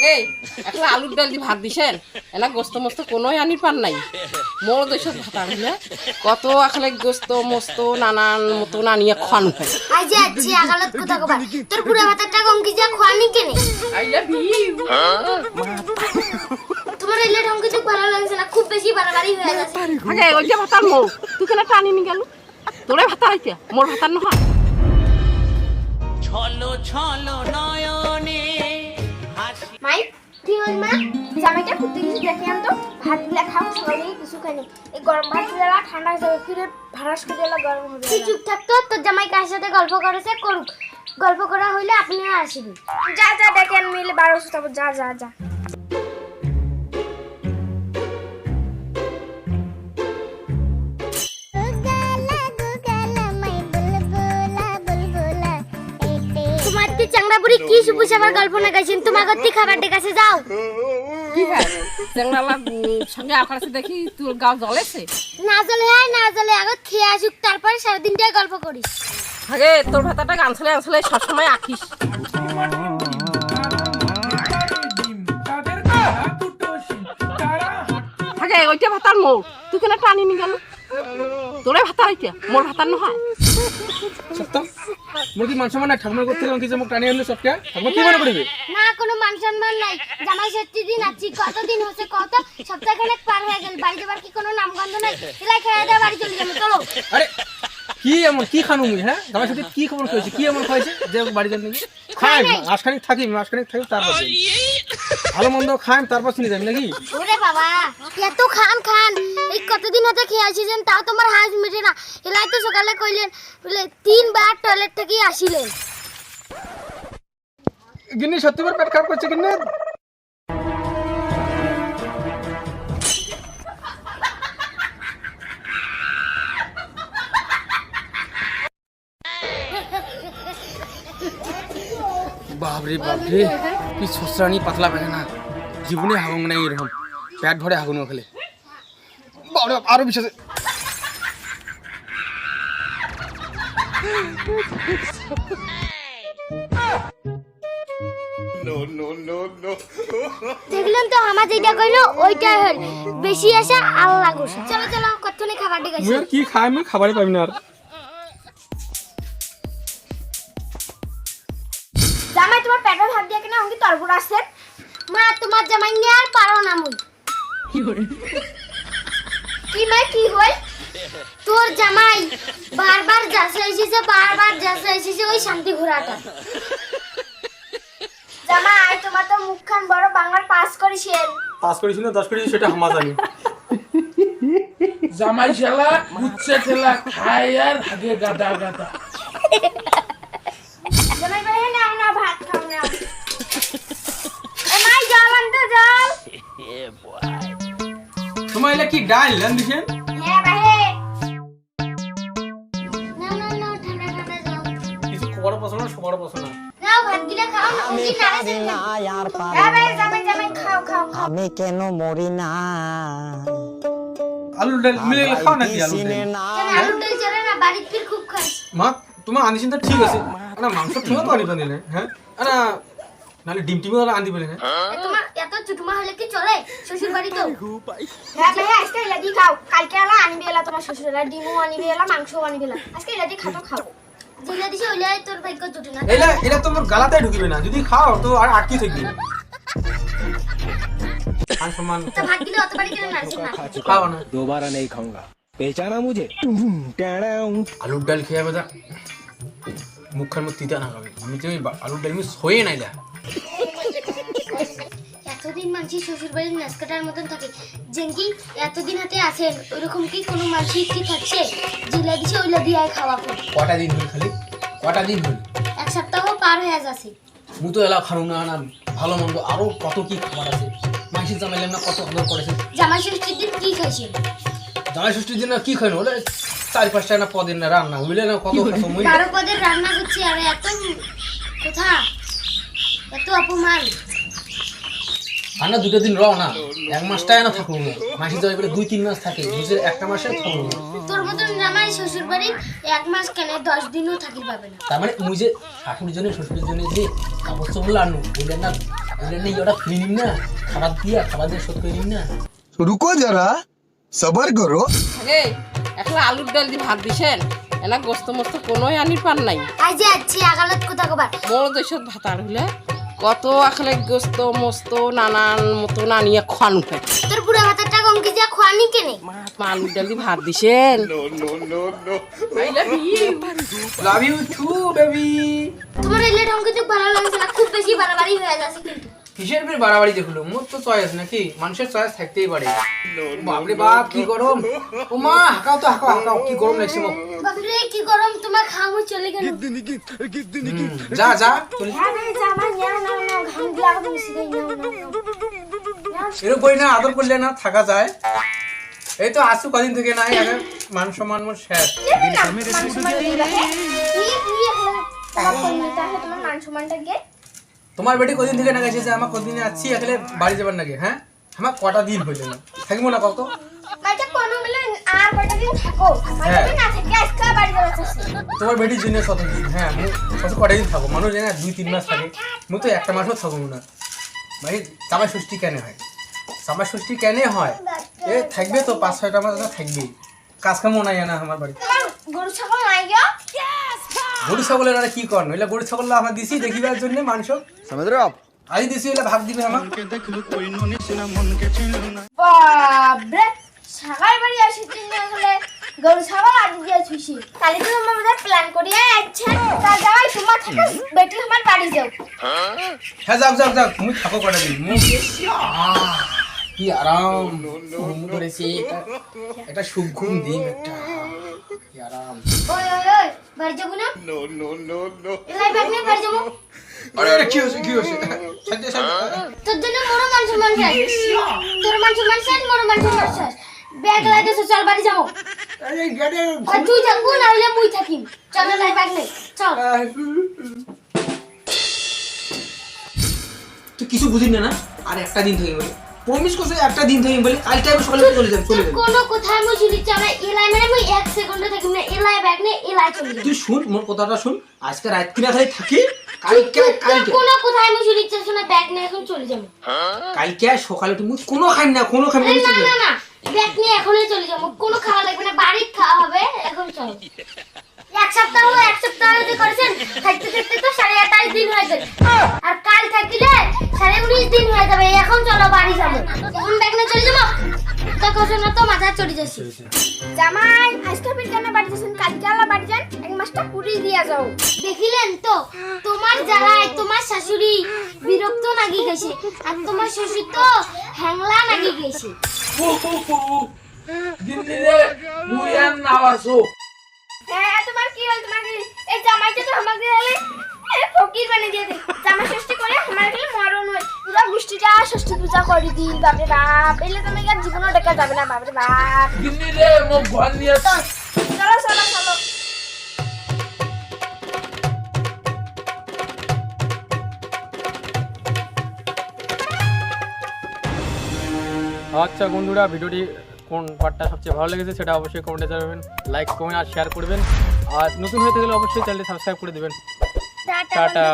এই একটা আলুর ডাল দিয়ে ভাত দিছেন এলা গোস্ত মস্ত কোনোই আনি পান নাই মোর দেশের ভাত আনলে কত আখলে গোস্ত মস্ত নানান মতন আনিয়া খাওয়ানো হয় আই যে আছি আগালত কথা কবা তোর পুরা ভাতটা গঙ্গি যা খাওয়ানি কেনে আই লাভ ইউ তোমার এলে ঢঙ্গি তো ভালো লাগছে না খুব বেশি বাড়াবাড়ি হয়ে যাচ্ছে আগে ওই যে ভাতার মো তুই কেন টানি নি গেল তোরে ভাতার আইতে মোর ভাতার নহয় ছলো ছলো নয়নে মাই কি হল মা জামাইটা কুত্তে কিছু দেখে আন তো ভাত দিলা খাও সবাই কিছু খানি এই গরম ভাত দিলা ঠান্ডা হয়ে যাবে ফিরে ভারাস করে দিলা গরম হবে তুই চুপ থাক তো তোর জামাই কার সাথে গল্প করেছে করুক গল্প করা হইলে আপনিও আসিবি যা যা দেখেন মিলে 1200 টাকা যা যা যা চাংড়াপুরি কি শুভু সাবার গল্প না গাইছেন তোমার গতি খাবার ডেকাছে যাও কি হ্যাঁ চেংড়ালা সঙ্গে আকাশে দেখি তোর গাও জ্বলেছে না জ্বলে হয় না জ্বলে আগে খেয়ে আসুক তারপরে সারাদিনটাই গল্প করিস আগে তোর ভাতাটা গানছলে আনছলে সবসময় আঁকিস আগে ওইটা ভাতার মোর তুই কেন টানি নি গেল তোরে ভাতার আইতে মোর ভাতার নহয় সত্যম মোর কি মান সম্মান ঠাকুমার করতে কি যে মুখ টানি আনলে সবকে ঠাকুমা কি মনে করবে না কোনো মান সম্মান নাই জামাই ষষ্ঠী দিন আছি কতদিন হচ্ছে কত সপ্তাহখানেক পার হয়ে গেল বাড়ি যাবার কি কোনো নামগন্ধ নাই এলাই খেয়ে দেয় বাড়ি চলে যাবে চলো আরে কি এমন কি খানু মুই হ্যাঁ আমার সাথে কি খবর কইছে কি এমন খাইছে যে বাড়ি যান নাকি খাই মাসখানিক থাকি তারপর যাই ভালো মন্দ খাই তারপর চিনি যাবি নাকি ওরে বাবা এত খান খান এই কতদিন হতে খেয়ে আসিছেন তাও তোমার হাজ মিটে না এলাই তো সকালে কইলেন বলে 3 বার টয়লেট থেকে আসিলেন গিন্নি সত্যিবার পেট খারাপ করছে গিন্নি বাপরে বাপরে কি সসরানি পাতলা পেটে না জীবনে হাগুন নাই এরকম পেট ভরে হাগুন খেলে বাপরে আরো বিশেষ দেখলেন তো আমার যেটা কইলো ওইটাই হল বেশি আসা আল্লাহ গোসা চলো চলো কতক্ষণে খাবার ডেকেছি মুই আর কি খাই আমি খাবারই পাবি না আর জামাই তোমার পেটে ভাত দিয়ে কিনা অঙ্কি তরবুর আসছেন মা তোমার জামাই নিয়ে আর পারো না মুই কি মা কি হই তোর জামাই বারবার যাচ্ছে ওই শান্তি ঘোরাটা জামাই তোমার তো মুখখান বড় বাংলার পাস করিছেন পাস করিস না 10 করিস সেটা হামা জানি জামাই শালা উচ্চে ঠেলা খায় আর আগে গাদা গাদা জামাই ভাই নাও না ভাত খাও না এ মাই জল আনতো জল তোমার এলা কি ডাল লান দিছেন হ্যাঁ ভাই নাও ঠান্ডা ঠান্ডা জল কিছু খবর পছন্দ সবার পছন্দ নাও ভাত গিলা খাও না উঠি নাড়ে না আর হ্যাঁ ভাই জামাই খাও আমি কেন মরি না আলু ডাল মিলে খাও না কি আলু ডাল না কেন আলু ডাল চলে না বাড়িতে ফির খুব খাস মা তোমার আনিছেন তো ঠিক আছে না মাংস ঠিক তো আনি বানিলে হ্যাঁ না নালে ডিম টিম ওরা আনি বলে না তোমার এত চুটমা হলে কি চলে শ্বশুর বাড়ি তো হ্যাঁ ভাই আজকে লাগি খাও কালকে আলা আনবি এলা তোমার শ্বশুররা ডিমও আনবি এলা মাংসও আনবি এলা আজকে লাগি খাও জিলা দিছে ওইলা তোর ভাগ্য জুটে না এলা তোমার গালাতে ঢুকিবে না যদি খাও তো আর আটকে থাকবে আর সমান তো ভাত দিলে অত বাড়ি কেন নাড়ছিস না খাও না दोबारा नहीं खाऊंगा पहचाना मुझे আলুর ডাল খেয়ে বেদা মুখের মধ্যে তিতা না খাবে আমি যে আলুর ডাল আমি সয়ে নাইলা এতদিন মানছি শ্বশুর বাড়ির নাচকাটার মতন থাকে জেঙ্কি এতদিন হাতে আছেন ওইরকম কি কোনো মানসি কি থাকছে জিলা দিছে ওইলা দিয়ে খাওয়া করে কটা দিন হল খালি কটা দিন হল এক সপ্তাহ পার হয়ে যাচ্ছে মু তো এলা খারু না না ভালো মন্দ আরো কত কি খাবার আছে মাসি জামাইলাম না কত আদর করেছে জামাই ষষ্ঠীর দিন কি খাইছেন জামাই ষষ্ঠীর দিন কি খাইনো ওলে 4-5টা না পদের না রান্না হইলে না কত সময় 12 পদের রান্না করছি আর এত কথা এত অপমান আর না 2 দিন রও না, 1 মাসটাই না থাকবো না, মাসি তো এবারে 2-3 মাস থাকে, বুঝে 1 মাসে থাকবো না। তোর মতন জামাই শ্বশুর বাড়ি 1 মাস কেন 10 দিনও থাকি পাবে না। তার মানে মুই যে শাশুড়ির জন্য শ্বশুরের জন্য যে কাপড় চোপড় আনু বললেন না ওটা ফ্রি নিন না, খাবার দিয়ে শোধ করে নিন না। रुको जरा सबर करो। এই একলা আলুর ডাল দিয়ে ভাত দিছেন, এলা গোস্ত মস্ত কোনোই আনির পান নাই। আই যে আছি আগালত কথা কবার। মোর দেশত ভাতার হলে কত আখলে গোস্ত মস্ত নানান মতন আনিয়ে খানু খাই। তোর বুড়া ভাতাটা গঙ্গি যা খোয়ানি কেনে? মা আলুর ডাল দিয়ে ভাত দিছেন। Love you too baby. তোমার এলে ঢঙ্গি তো ভালো লাগছে না, খুব বেশি বাড়াবাড়ি হয়ে যাচ্ছে কিন্তু। কিসের ফের বাড়াবাড়ি দেখলো, মোর তো চয়েস নাকি, মানুষের চয়েস থাকতেই পারে। বাপরে বাপ কি গরম, ও মা হাঁকাও তো হাঁকাও, কি গরম লাগছে মোক। বাপরে কি গরম, তোমার খামু চলে গেল। যা চলে হ্যাঁ ভাই জামা না ঘাম দিয়া তো মিশে গই না। এরকম করি না, আদর করলে না থাকা যায়। এই তো আসু কদিন থেকে নাই, আগে মান সম্মান মোর শেষ। তোমার মান সম্মানটা গে তোমার বেটি কদিন থেকে না গেছে যে আমার কদিনে আছি, এখানে বাড়ি যাবার নাকি? হ্যাঁ আমার কটা দিন হইল না, থাকবো না কত? মাইটা কোন মিলে আর কয়টা দিন থাকো, মাইটা না থাকে আজকে বাড়ি যাচ্ছে। তোমার বেটির জন্য কতদিন? হ্যাঁ কত কটা দিন থাকো, মানুষ জানে 2-3 মাস থাকে, মু তো 1 মাসও থাকবো না। মানে জামাই ষষ্ঠী কেন হয়? জামাই ষষ্ঠী কেন হয়? এ থাকবে তো 5-6টা মাস থাকবেই, কাজ কামও নাই না আমার বাড়ি। তোমার গরু ছাগল নাই গো? গরু ছাগলের আর কি কর, নইলে গরু ছাগল আমরা দিছি দেখিবার জন্য মানুষ समझ रहे हो आप? আজ দিছি হলে ভাগ দিবে আমার। বাবরে ছাগল বাড়ি আসি চিন্তা হলে গরু ছাগল আদি দিয়ে ছুছি। কালি তো আমরা প্ল্যান করিয়া আচ্ছা তা যাই তোমার থেকে বেটি আমার বাড়ি যাও। হ্যাঁ যাও তুমি থাকো কটা দিন। কি আরাম ঘুম ধরেছে, একটা সুখ ঘুম দিন একটা, কি আরাম। ওই বাড়ি যাবো না? এলাই ব্যাগ নিয়ে বাড়ি যাবো। আরে কি হচ্ছে তোর জন্য মোর মান সম্মান শেষ, তোর মান সম্মান শেষ, মোর মান সম্মান শেষ। ব্যাগ লাইতে চল বাড়ি যাবো। আর তুই যাবো না হইলে মুই থাকিম। চল লাই ব্যাগ নে চল। তুই কিছু বুঝিস না, আর একটা দিন থেকে বলে প্রমিস করছে, একটা দিন থেকে বলে কালকে আমি সকালে চলে যাবো। কোন কোথায় মুই শুনি চল এলাই মানে মুই 1 সেকেন্ড থাকিম না, এলাই ব্যাগ নে এলাই চলে যাবো। তুই শুন মোর কথাটা শুন, আজকে রাত কিনা খালি থাকি, কালকে কোন কোথায় মুই শুনি চল না ব্যাগ নে এখন চলে যাবো। কালকে সকালে তুমি কোনো খাই না না ব্যাগ নিয়ে এখনই চলে যাবো, কোনো খাওয়া লাগবে না, বাড়ি খাওয়া হবে এখন চল। 1 সপ্তাহ যে করেছেন থাকতে তো 28 দিন হয়ে যাবে, আর কাল থাকিলে 19 দিন হয়ে যাবে। এখন চলো বাড়ি যাবো, এখন ব্যাগ নিয়ে চলে যাবো। দেখো শোনো তো মাথা চড়ে যাচ্ছে। জামাই আজকে ফির কেন বাড়ি যাচ্ছেন? কালকে আলা বাড়ি যান, 1 মাসটা পুরি দিয়া যাও। দেখিলেন তো তোমার জ্বালায় তোমার শাশুড়ি বিরক্ত লাগি গেছে, আর তোমার শ্বশুর তো হ্যাংলা লাগি গেছে। দিল্লিতে মুই আর না আসো। হ্যাঁ তোমার কি হল? তোমার এই জামাইটা তো আমাকে হলে ফকির বানিয়ে দিয়ে দে। জামাই ষষ্ঠী করে আমার গেলে মরণ হয়, পুরো গোষ্ঠীটা ষষ্ঠী পূজা করে দিন। বাপরে বাপ, এলে তুমি আর জীবনও দেখা যাবে না। বাপরে বাপ, দিল্লিতে মোক ঘর নিয়ে চলো। আচ্ছা বন্ধুরা, ভিডিওটি কোন পার্টটা সবচেয়ে ভালো লেগেছে সেটা অবশ্যই কমেন্টে জানাবেন, লাইক কমেন্ট আর শেয়ার করবেন, আর নতুন হয়ে থাকলে অবশ্যই চ্যানেলটি সাবস্ক্রাইব করে দেবেন। টাটা।